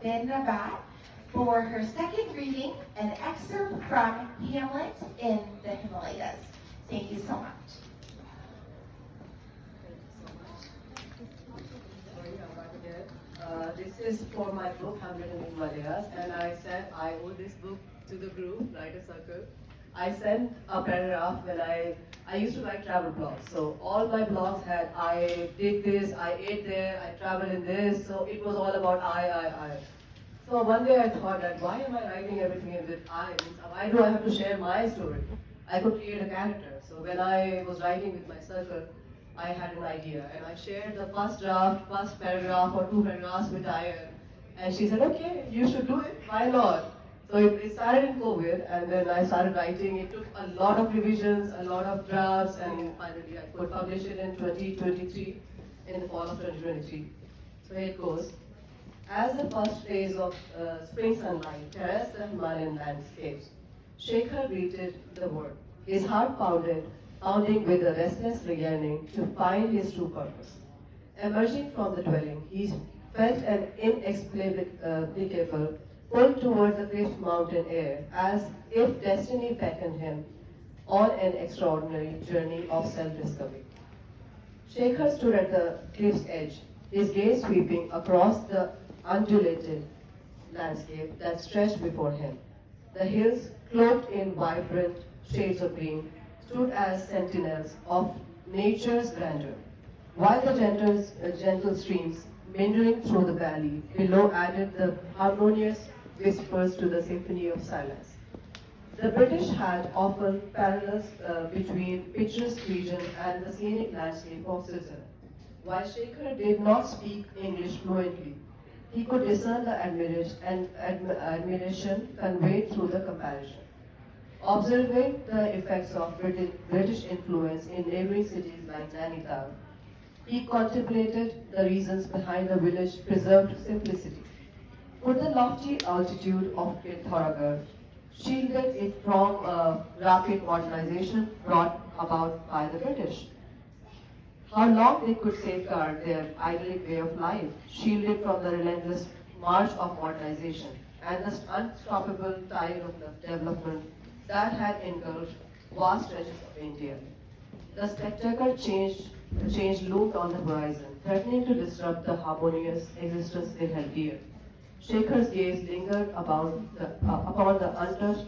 Bin Rabat for her second reading, an excerpt from Hamlet in the Himalayas. Thank you so much. Sorry, I'm back again. This is for my book, Hamlet in the Himalayas, and I said I owe this book to the group, Write a Circle. I sent a paragraph when I used to write travel blogs. So all my blogs had, I did this, I ate there, I traveled in this, so it was all about I. So one day I thought that why am I writing everything in with I? Why do I have to share my story? I could create a character. So when I was writing with my circle, I had an idea and I shared the first draft, first paragraph or two paragraphs with Diane. And she said, okay, you should do it, why not? So it started in COVID and then I started writing. It took a lot of revisions, a lot of drafts, and finally I could publish it in 2023, in the fall of 2023. So here it goes. As the first rays of spring sunlight caressed the Himalayan landscapes, Shekhar greeted the world, his heart pounding with a restless yearning to find his true purpose. Emerging from the dwelling, he felt an inexplicable pull toward the crisp mountain air, as if destiny beckoned him on an extraordinary journey of self-discovery. Shekhar stood at the cliff's edge, his gaze sweeping across the undulated landscape that stretched before him. The hills, cloaked in vibrant shades of green, stood as sentinels of nature's grandeur, while the gentle streams meandering through the valley below added the harmonious whispers to the symphony of silence. The British had often parallels between picturesque region and the scenic landscape of Switzerland. While Shekhar did not speak English fluently, he could discern the admiration conveyed through the comparison. Observing the effects of British influence in neighboring cities like Nainital, he contemplated the reasons behind the village's preserved simplicity. Could the lofty altitude of Pithoragarh shielded it from rapid modernization brought about by the British? How long they could safeguard their idyllic way of life, shielded from the relentless march of modernization and the unstoppable tide of development that had engulfed vast stretches of India. The spectacle change loomed on the horizon, threatening to disrupt the harmonious existence they held dear. Shekhar's gaze lingered upon the untouched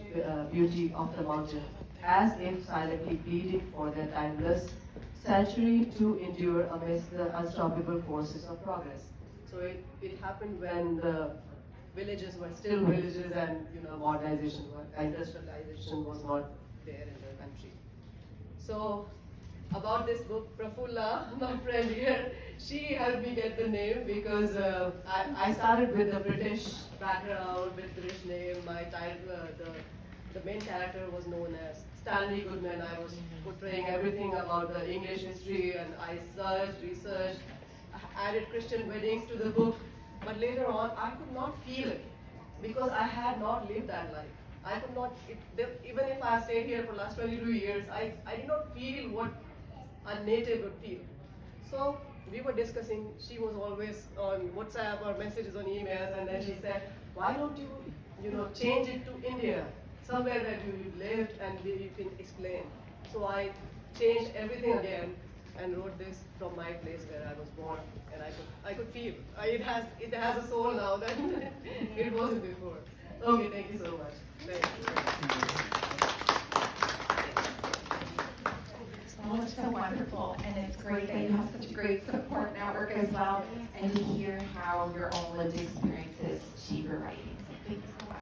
beauty of the mountain, as if silently pleading for their timeless sanctuary to endure amidst the unstoppable forces of progress. So it happened when the villages were still villages and modernization, industrialization was not there in the country. So about this book, Prafulla, my friend here, she helped me get the name because I started with the British background, with British name. My title, the main character was known as Stanley Goodman. I was portraying everything about the English history, and I researched, added Christian weddings to the book. But later on, I could not feel it because I had not lived that life. I could not, even if I stayed here for the last 22 years, I did not feel what a native would feel. So we were discussing, she was always on WhatsApp or messages on emails, and then she said, why don't you, change it to India, somewhere that you lived and you can explain. So I changed everything again and wrote this from my place where I was born, and I could feel it has a soul now that it wasn't before. Okay, thank you so much. Thanks. Well, it's so wonderful, and it's great that you have such a great support network as well, and to hear how your own lived experiences shape your writing. So thank you so much.